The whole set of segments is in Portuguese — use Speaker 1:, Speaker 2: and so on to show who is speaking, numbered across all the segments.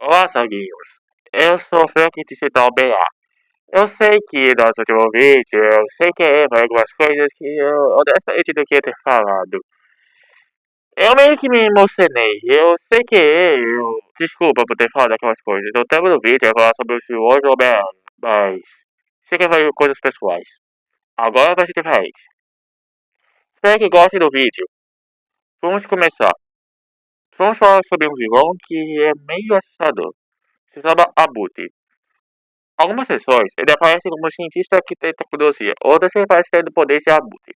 Speaker 1: Olá, Saguinhos. Eu sou Frank Digital BA. Eu sei que nosso último vídeo, eu sei que erro algumas coisas que eu honestamente não queria ter falado. Eu meio que me emocionei. Eu sei que eu. Desculpa por ter falado aquelas coisas. Eu tava no vídeo, eu ia falar sobre o senhor Homem-Aranha, mas. Sei que foi coisas pessoais. Agora vai ser diferente. Espero que gostem do vídeo. Vamos começar. Vamos falar sobre um vilão que é meio assustador. Se chama Abutre. Algumas sessões, ele aparece como cientista que tem tecnologia, outras ele aparece tendo poder de abutre.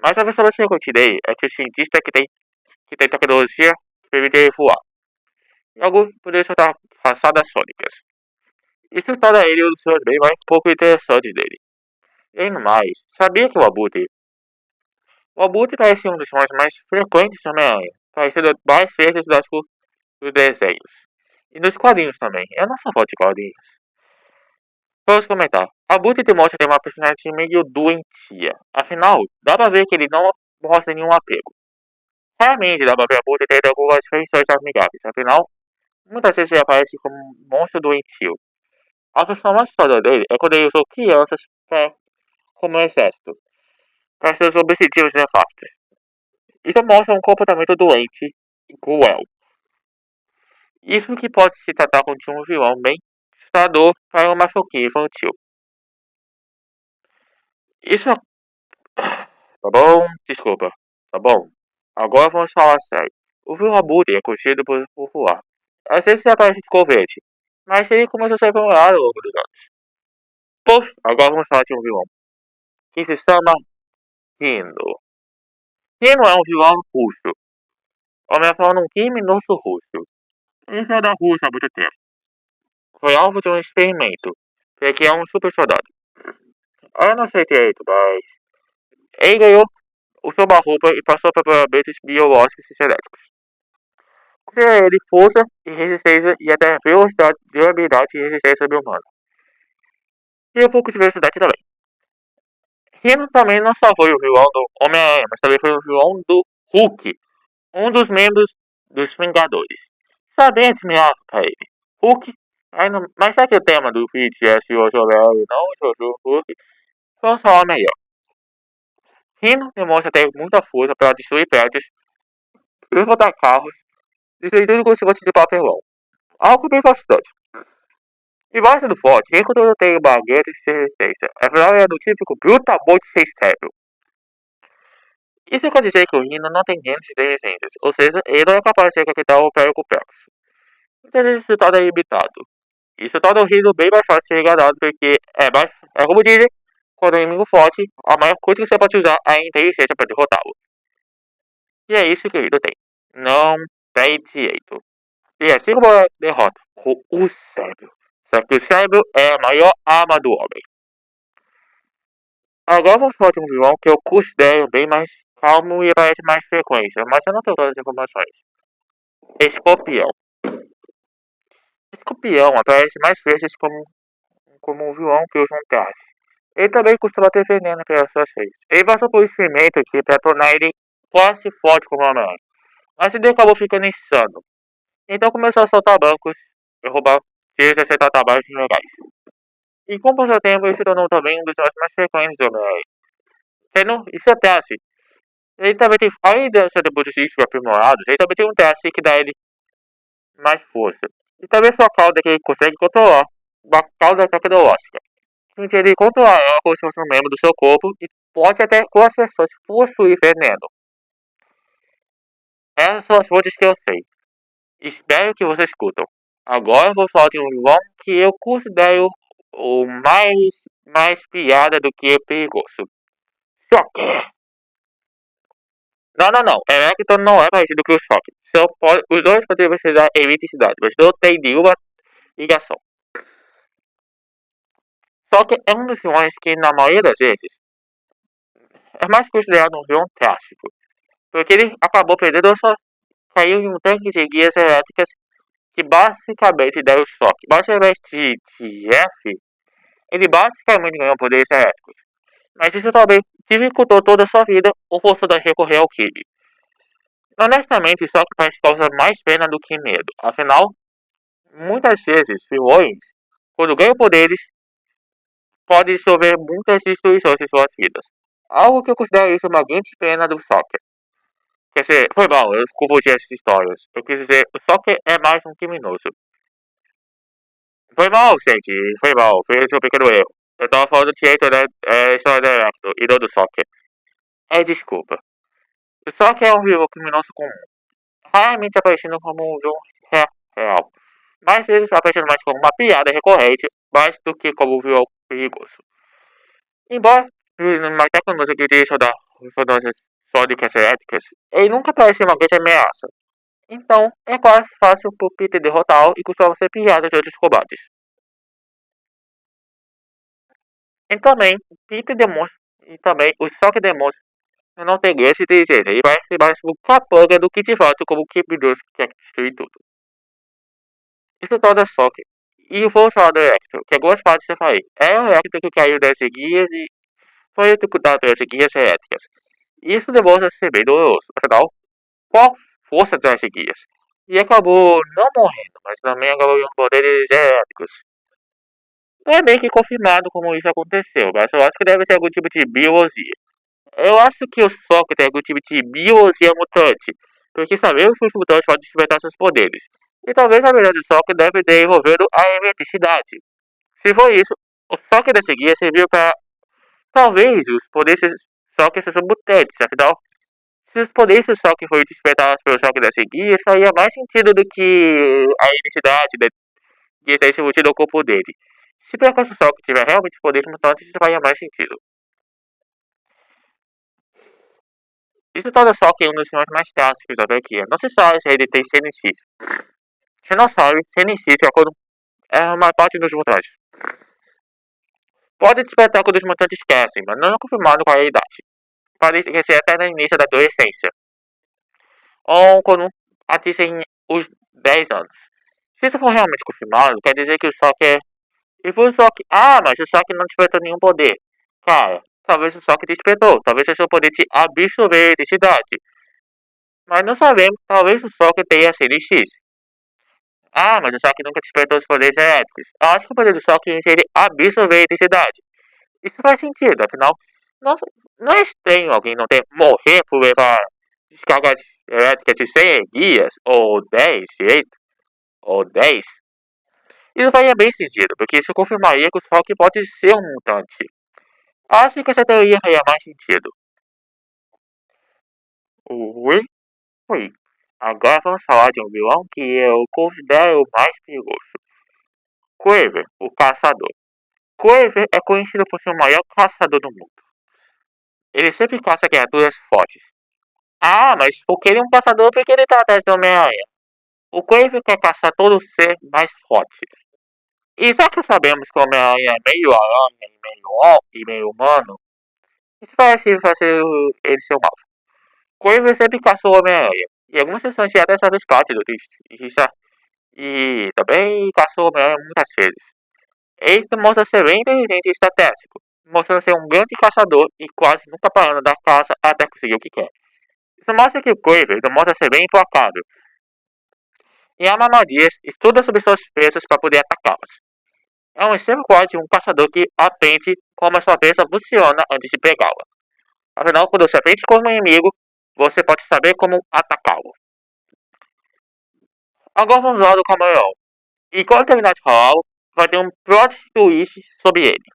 Speaker 1: Mas a versão que eu tirei é que o cientista que tem tecnologia permite ele voar. E alguns poderes soltar façadas sônicas. Isso torna ele um dos seus bem mais pouco interessantes dele. E no mais, sabia que o abutre parece um dos sons mais frequentes do Homem-Aranha, parecendo mais vezes dos desenhos. E nos quadrinhos também. Eu não sou fã de quadrinhos. Vamos comentar. Abutre demonstra ter uma personalidade meio doentia. Afinal, dá pra ver que ele não mostra nenhum apego. Realmente dá pra ver Abutre tendo algumas feições amigáveis. Afinal, muitas vezes ele aparece como um monstro doentio. A versão mais foda dele é quando ele usou crianças como exército, para seus objetivos nefastos. Isso mostra um comportamento doente e cruel. Isso que pode se tratar como de um vilão bem assustador para uma franquia infantil. Isso tá bom? Desculpa. Tá bom? Agora vamos falar sério. O Vilrabude é conhecido por voar. Às vezes ele aparece de colete, mas ele começou a ser aprimorado ao longo dos anos. Puf, agora vamos falar de um vilão, que se chama Rino. Rino é um vilão russo. Homem falando um criminoso russo. Ele saiu da Rússia há muito tempo. Foi alvo de um experimento, para que é um super soldado. Eu não sei direito, mas ele ganhou o seu roupa e passou para parâmetros biológicos e genéticos. Cria ele força e resistência e até velocidade, durabilidade e resistência sobre-humana. E um pouco de velocidade também. Rino também não só foi o vilão do Homem-Aranha, mas também foi o vilão do Hulk, um dos membros dos Vingadores. Sabem admirar pra ele. Hulk, mas já que o tema do vídeo é se o Homem-Aranha não o Hulk, vamos falar melhor. Rino demonstra ter muita força para destruir prédios, levantar carros, destruir tudo com seguinte de papelão. Algo bem fascinante. E mais do forte, nem quando eu tenho baguete de resistência. Afinal, é do típico brutamonte sem cérebro. Isso quer dizer que o Rino não tem grandes inteligências, ou seja, ele não é capaz de conquistar o Império complexo. Então ele se torna limitado. Isso torna o Rino bem mais fácil de ser enganado, porque é como dizem, quando o inimigo forte, a maior coisa que você pode usar é a inteligência para derrotá-lo. E é isso que o Rino tem. Não tem direito. E assim como a derrota com o cérebro. Só que o cérebro é a maior arma do homem. Agora vamos falar de um vilão que eu considero bem mais calmo e aparece mais frequência, mas eu não tenho todas as informações. Escorpião. Escorpião aparece mais vezes como um vilão que usa um traje. Ele também costuma ter veneno pelas suas feias. Ele passou por um experimento aqui para tornar ele quase forte como uma aranha. Mas ele acabou ficando insano. Então começou a soltar bancos e roubar tiros e acertar trabalhos ilegais. E com o passar do tempo ele se tornou também um dos mais frequentes do Homem-Aranha. Sendo isso é teste. Ele também tem, além de ser debutista aprimorados, ele também tem um teste que dá ele mais força. E também sua cauda que ele consegue controlar, uma cauda tecnológica. Que ele controlar ela como se fosse um membro do seu corpo e pode até com as pessoas possuir veneno. Essas são as fontes que eu sei. Espero que vocês escutam. Agora eu vou falar de um vilão que eu considero o mais piada do que perigoso. Shocker! Não, não, não. Electron não é parecido com o Shocker. Os dois podem ser da eletricidade, mas não tem nenhuma ligação. Shocker é um dos vilões que, na maioria das vezes, é mais considerado um vilão clássico. Porque ele acabou perdendo só caiu em um tanque de guias elétricas que basicamente deram choque. Mas ao invés de F, ele basicamente ganhou poderes elétricos. Mas isso também dificultou toda a sua vida ou forçou a recorrer ao crime. Honestamente, só que parece causar mais pena do que medo. Afinal, Muitas vezes, vilões, quando ganham poderes, podem sofrer muitas destruições em suas vidas. Algo que eu considero isso uma grande pena do Soccer. Quer dizer, foi mal, eu confundi essas histórias. Eu quis dizer, o Soccer é mais um criminoso. Foi mal, gente, foi mal, foi um pequeno erro. Eu tava falando direito da história da Electro e não do Soccer. Desculpa. O Soccer é um vilão criminoso comum, raramente aparecendo como um vilão real. Mais vezes aparecendo mais como uma piada recorrente, mais do que como um vilão perigoso. Embora uma tecnologia que deixa das ressonâncias sónicas elétricas, ele nunca parece uma grande ameaça. Então, é quase fácil pro Peter derrotá-lo e costuma ser pilhado de outros combates. E também, Peter demonstra, e também o Soccer demonstra que não tem grande inteligência, ele parece mais um capanga do que de fato como um criminoso que quer destruir tudo. Isso torna Soccer. E vou falar do Electro, que algumas partes eu falei. É o Electro que caiu das guias e foi executado pelas guias elétricas. Isso demonstra ser bem doloroso, afinal, qual força das guias? E acabou não morrendo, mas também acabou com poderes elétricos. Não é bem que confirmado como isso aconteceu, mas eu acho que deve ser algum tipo de biologia. Eu acho que o Sokka tem algum tipo de biologia mutante, porque sabemos que os mutantes podem despertar seus poderes. E talvez a melhor do Sokka deve ter envolvido a eletricidade. Se for isso, o Sokka da guia serviu para talvez os poderes do Sokka sejam mutantes, afinal, se os poderes do Sokka forem despertados pelo Sokka da guia, faria mais sentido do que a eletricidade que está embutida ao corpo dele. Se por acaso o Sokka tiver realmente poderes mutantes, isso faria mais sentido. Isso torna Sokka um dos filmes mais clássicos da franquia. Não se sabe se ele tem CNX. Se não sabe, CNX é uma parte dos mutantes. Pode despertar quando os mutantes crescem, mas não é confirmado qual é a idade. Pode ser até no início da adolescência. Ou quando atingem os 10 anos. Se isso for realmente confirmado, quer dizer que o Sokka é... E foi o Sokka... mas o Sokka não despertou nenhum poder. Cara, talvez o Sokka despertou. Talvez seja o poder de absorver a eletricidade. Mas não sabemos, talvez o Sokka tenha CNX. Mas o Sokka nunca despertou os poderes elétricos. Eu acho que o poder do Sokka seria absorver a eletricidade. Isso faz sentido, afinal, não, não é estranho alguém não ter morrer por levar descargas elétricas de 100 guias, ou 10, direito, ou 10. Isso faria bem sentido, porque isso confirmaria que o Sokka pode ser um mutante. Acho que essa teoria faria mais sentido. Ui, ui. Agora vamos falar de um vilão que eu considero o mais perigoso. Kraven, o caçador. Kraven é conhecido por ser o maior caçador do mundo. Ele sempre caça criaturas fortes. Mas porque ele é um caçador, porque ele tá atrás do Homem-Aranha. O Kraven quer caçar todo ser mais forte. E já que sabemos que o Homem-Aranha é meio aranha, e meio humano, isso parece fazer ele ser o mal. Kraven sempre caçou o Homem-Aranha. E algumas sessões até já fez parte do Tristeza. E também caçou o Homem-Aranha muitas vezes. Ele mostra ser bem inteligente e estratégico, mostrando ser um grande caçador e quase nunca parando da caça até conseguir o que quer. Isso mostra que o Kraven demonstra ser bem implacável. E ama armadilhas, estuda sobre suas presas para poder atacá-las. É um extremo quase um caçador que aprende como a sua presa funciona antes de pegá-la. Afinal, quando você aprende com um inimigo, você pode saber como atacá-lo. Agora vamos lá do camaleão. E quando terminar de falar, vai ter um plot twist sobre ele.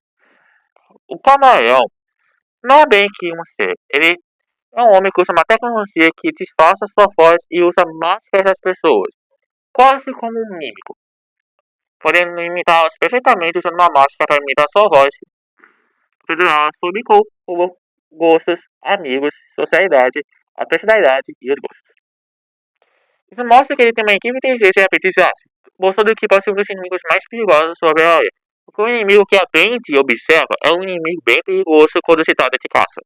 Speaker 1: O camaleão não é bem que um ser. Ele é um homem que usa uma tecnologia que disfarça sua voz e usa máscaras das pessoas, quase como um mímico, podendo imitá-las perfeitamente usando uma máscara para imitar sua voz, federá sobre como gostos, amigos, socialidade, a personalidade e os gostos. Isso mostra que ele tem uma equipe inteligente e aprendizagem, mostrando que pode ser um dos inimigos mais perigosos sobre a área. Porque um inimigo que aprende e observa é um inimigo bem perigoso quando se trata de caça.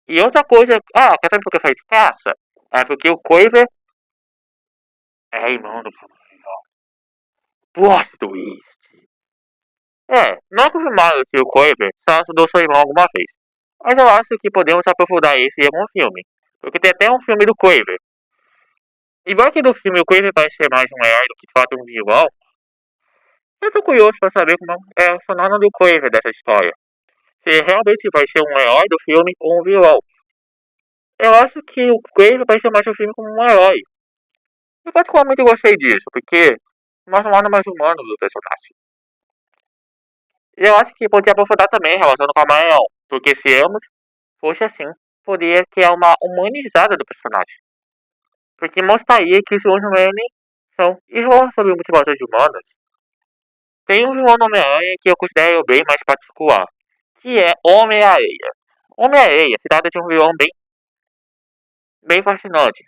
Speaker 1: E outra coisa, quer saber por que eu falei de caça? É porque o Quiver é irmão do Camaleão. Plot twist. Não é confirmado se o Quiver só ajudou seu irmão alguma vez. Mas eu acho que podemos aprofundar isso em algum filme. Porque tem até um filme do Quiver. Embora que no filme o Quiver parece ser mais um herói do que de fato um vilão, Eu tô curioso pra saber como é o cenário do Kraven dessa história. Se realmente vai ser um herói do filme ou um vilão. Eu acho que o Kraven vai ser mais o filme como um herói. Eu particularmente gostei disso, porque mostra um lado mais humano do personagem. E eu acho que podia aprofundar também relacionado com a Mael, porque se ambos fosse assim, poderia criar uma humanizada do personagem. Porque mostraria que os Wolverine são irmãos sobre motivações humanas. Tem um vilão no Homem-Aranha que eu considero bem mais particular, que é Homem-Areia. Homem-Areia se trata de um vilão bem fascinante.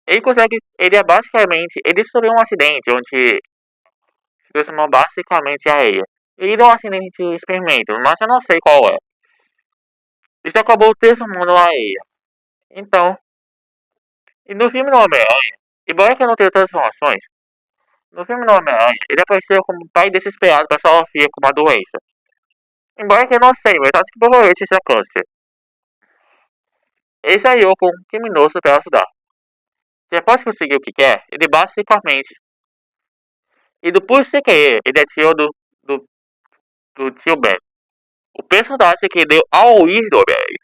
Speaker 1: Ele é basicamente, ele sofreu um acidente onde se transformou basicamente em areia. Ele deu um acidente de experimento, mas eu não sei qual é. Isso acabou transformando a areia. Então, e no filme do Homem-Aranha, embora que eu não tenha transformações, no filme do Homem-Aranha, ele apareceu como um pai desesperado para salvar a filha com uma doença. Embora que eu não sei, mas acho que provavelmente isso é câncer. Ele saiu com um criminoso para ajudar. Depois de conseguir o que quer, ele basicamente. E do por sem querer, ele é tio do tio Ben. O personagem que deu ao origem do Homem-Aranha.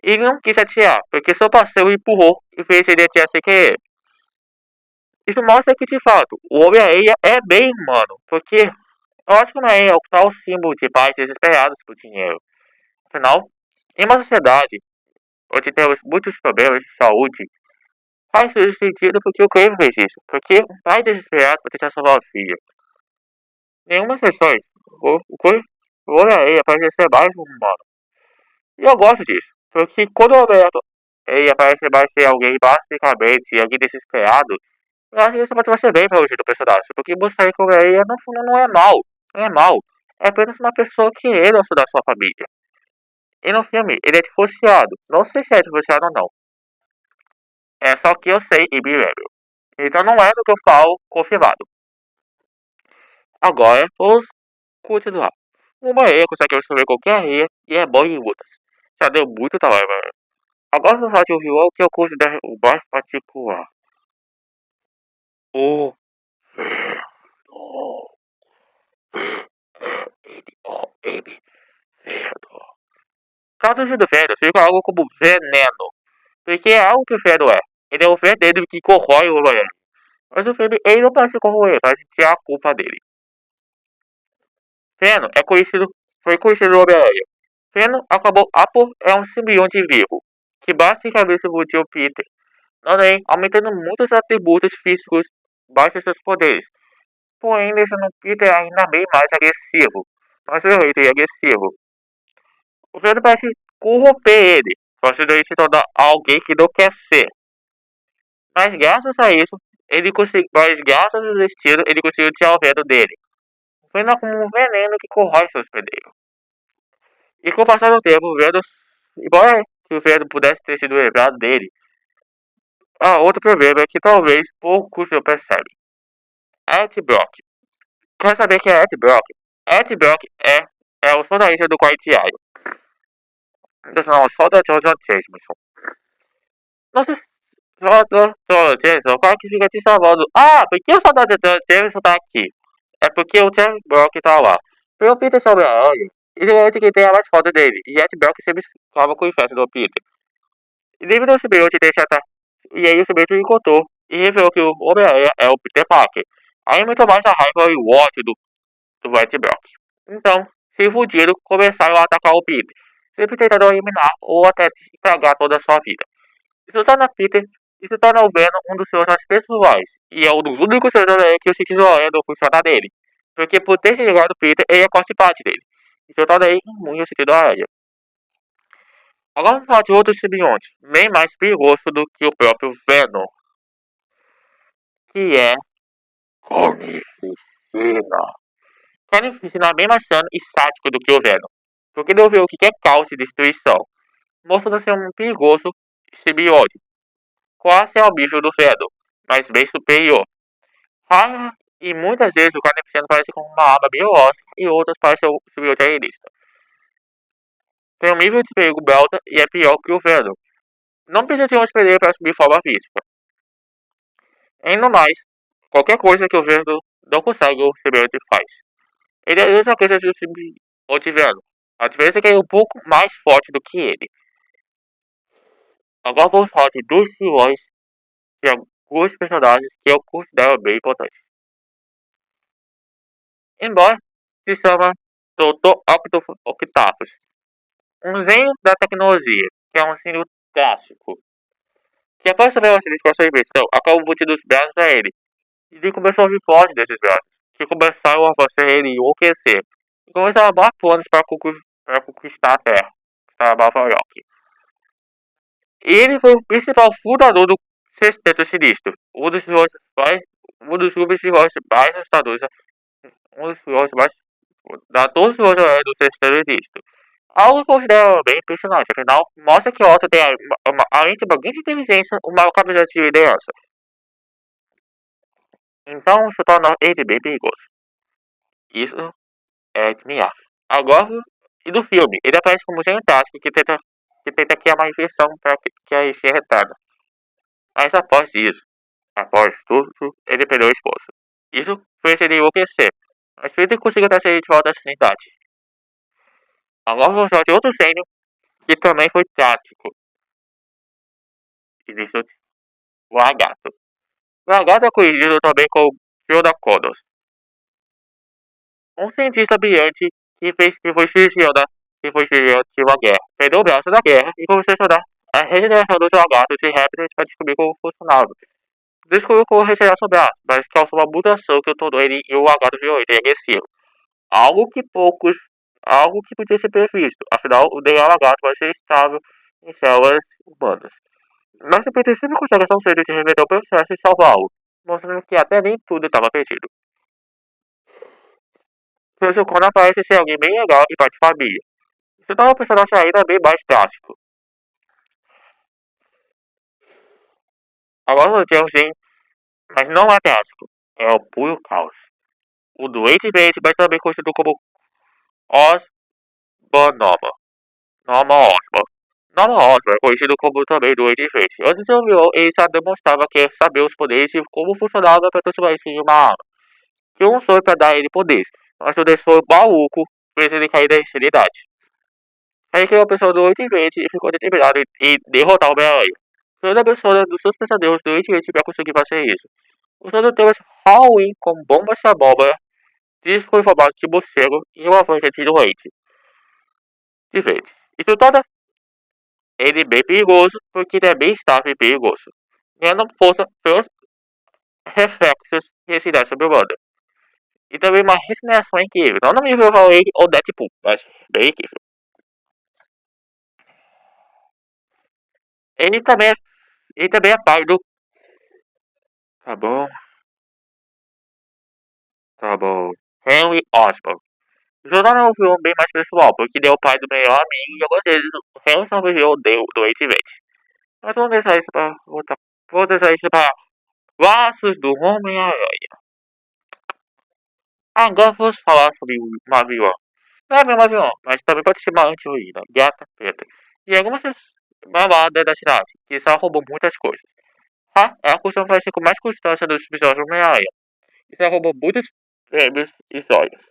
Speaker 1: Ele não quis atirar, porque seu parceiro empurrou e fez ele atirar sem querer. Isso mostra que, de fato, o Homem-Aranha é bem humano, porque eu acho que o Homem-Aranha é o tal símbolo de pais desesperados por dinheiro. Afinal, em uma sociedade onde temos muitos problemas de saúde, faz todo sentido porque o Kraven fez isso. Porque um pai desesperado para tentar salvar a filha. Nenhuma exceções, o Homem-Aranha parece ser mais humano. E eu gosto disso, porque quando o Homem-Aranha parece mais ser alguém basicamente, alguém desesperado, eu acho que isso pode ser bem para o jeito do personagem, porque mostrar que o Homem-Aranha no fundo não é mal, não é mal, é apenas uma pessoa querendo ajudar sua família. E no filme, ele é divorciado, não sei se é divorciado ou não, é só que eu sei e me lembro. Então não é do que eu falo confirmado. Agora, vamos continuar. O Homem-Aranha consegue absorver qualquer areia e é bom em lutas. Já deu muito trabalho, mano. Agora vamos falar de um vilão que eu considero o mais particular. O Venom. Venom. Traduzindo do Venom fica algo como veneno. Porque é algo que o Venom é. Ele é o veneno que corrói o Homem-Aranha. Mas o filme, ele não parece corroer, parece ser a culpa dele. Venom foi conhecido no Homem-Aranha. Venom é um simbionte vivo, que basicamente evoluiu Peter, aumentando muitos atributos físicos baixos seus poderes, porém deixando Peter ainda bem mais agressivo, mais violento e agressivo. O Venom parece corromper ele, fazendo ele se tornar alguém que não quer ser. Mas graças a isso, graças ao destino, ele conseguiu tirar o Venom dele. O Venom é como um veneno que corrói seus poderes. E com o passar do tempo, embora que o Venom pudesse ter sido lembrado dele, outro problema é que talvez poucos não percebem. Ed Brock. Quer saber quem é Ed Brock? Ed Brock é o sonarista do quarto diário. Não, só da Jonathan Jameson. Não sei se Jonathan Jameson, o cara que fica te salvando. Ah, por que o soldado Jonathan Jameson tá aqui? É porque o Ed Brock tá lá. Pelo Peter sobre a área, ele é que tem a mais foda dele. E Ed Brock sempre salva com o inferno do Peter. E devido ao simbionte deixar e aí o simbionte encontrou e revelou que o Homem-Aranha é o Peter Parker. Aí aumentou mais a raiva e o ódio do Ed Brock. Então, se fudiram, começaram a atacar o Peter, sempre tentando eliminar ou até estragar toda a sua vida. Isso torna o Venom um dos seus pessoais, e é um dos únicos seres que o sentido não funciona nele. Porque por ter chegado o Peter, ele é corte parte dele. Isso torna ele imune ao sentido aranha. Agora vamos falar de outro simbionte, bem mais perigoso do que o próprio Venom, que é Carnificina. Carnificina é bem mais sano e sádico do que o Venom, porque ele ouviu o que quer caos e destruição, mostrando ser um perigoso simbionte, quase ao nível do Venom, mas bem superior. E muitas vezes o Carnificina parece como uma arma biológica e outras parecem um simbionte alienista. Tem um nível de perigo alto e é pior que o Venom. Não precisa ter um hospedeiro para subir forma física. Ainda mais, qualquer coisa que o Venom não consegue o semelhante faz. Ele é a mesma coisa do Otiviano. A diferença é que ele é um pouco mais forte do que ele. Agora vamos falar de dois vilões de alguns personagens que eu considero bem importantes. Embora se chama Dr. Octopus, um gênio da tecnologia, que é um gênio clássico, que após saber com a sua invenção, acabou botando os braços a ele, e ele começou a vir forte desses braços, que começaram a fazer ele enlouquecer, e começaram a armar planos para conquistar a Terra, para Nova York. E ele foi o principal fundador do Sexteto Sinistro, um dos grupos de vilões mais assustadores, um dos vilões mais da todos os vilões do Sexteto Sinistro. Algo que eu considero bem impressionante, afinal, mostra que Otto tem, além de uma grande inteligência, uma capacidade de liderança. Então, isso torna ele bem perigoso. Isso é admirável. Agora, e do filme, ele aparece como um gênio tático que tenta criar uma inversão para que a energia retorne. Mas após tudo, ele perdeu a esposa. Isso fez ele enlouquecer, mas ele conseguiu trazer ele de volta à sanidade. Agora vamos falar de outro gênio que também foi tático. E isso, o Lagarto. O Lagarto é conhecido também como Yoda Kodos, um cientista brilhante que foi cirurgião de uma guerra. Perdeu o braço da guerra e começou a estudar a regeneração dos lagartos e répteis para descobrir como funcionava. Descobriu como regenerar seu braço, mas causou uma mutação que tornou ele em um lagarto violento e agressivo. Algo que poucos. Algo que podia ser previsto, afinal o DNA lagarto vai ser estável em células humanas. Mas o PT sempre consegue ação cedo de reverter o processo e salvá-lo, mostrando que até nem tudo estava perdido. Seu quando aparece ser alguém bem legal e pai de família. Isso torna o personagem ainda bem mais clássico. Agora o Gelsin, mas não é clássico, é o puro caos. O doente verde, mas também conhecido como Osbornoma. Norma Osborn. Norma Osborn é conhecido como também doente verde. Antes de um vilão, ele já demonstrava que sabia os poderes e como funcionava para transformar isso em uma arma. Tinha um sonho para dar ele poderes, mas o sonho maluco fez ele cair da insanidade. Aí que uma pessoa doente verde e ficou determinado em derrotar o Homem-Aranha. Toda pessoa dos seus pesadelos doente verde para conseguir fazer isso. Usando temas Halloween como bombas de abóbora, disco em formato de morcego e uma voz de doente. De verde. Isso torna ele bem perigoso porque ele é bem estável e perigoso. Ganhando força pelos reflexos e residência sobre-humana. E também uma regeneração incrível. Não no nível Halloween ou Deadpool, mas bem incrível. Ele também é, ele também é pai do. Tá bom, tá bom. Henry Osborn. O jornal é um filme bem mais pessoal, porque ele é o pai do melhor amigo e algumas vezes o Henry só viveu doente mente. Mas vamos deixar isso pra outra. Vou deixar isso para Laços do Homem-Aranha. Agora vamos falar sobre uma vilã. Não é uma vilã, mas também pode ser uma anti-heroína, gata preta. E algumas baladas da cidade, que só roubou muitas coisas. Ela costuma aparecer com mais constância dos episódios do Homem-Aranha. E só roubou muitos prêmios e joias.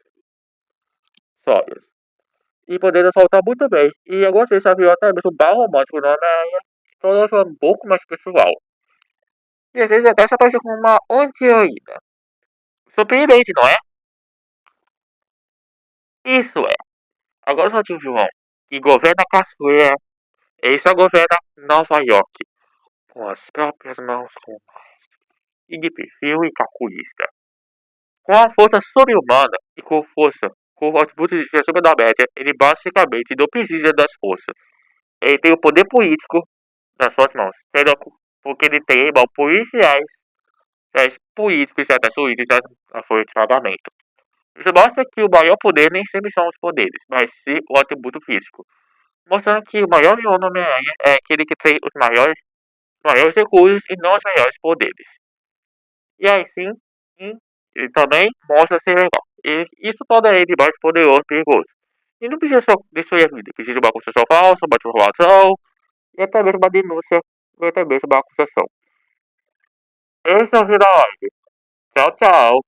Speaker 1: E podendo soltar muito bem. E algumas vezes a vilã até mesmo um bar romântico no Homem-Aranha, torna um pouco mais pessoal. E às vezes até se aparece como uma anti-heroína. Surpreendente, não é? Isso é. Agora só tinha um vilão que governa a caçoeira. Ele só governa Nova York. Com as próprias mãos, com e de perfil e calculista. Com a força sobre-humana e com o atributo de ser acima da média, ele basicamente não precisa das forças. Ele tem o poder político nas suas mãos, sendo porque ele tem irmãos políticos e até juízes a folha de pagamento. Isso mostra que o maior poder nem sempre são os poderes, mas sim o atributo físico. Mostrando que o maior vilão do Homem-Aranha é aquele que tem os maiores recursos e não os melhores poderes. E aí sim, ele também mostra ser legal. E isso torna ele mais poderoso e perigoso. E não precisa só destruir a vida, precisa de uma acusação falsa, uma informação, e até mesmo uma denúncia, e até mesmo uma acusação. Esse é o final. Tchau, tchau.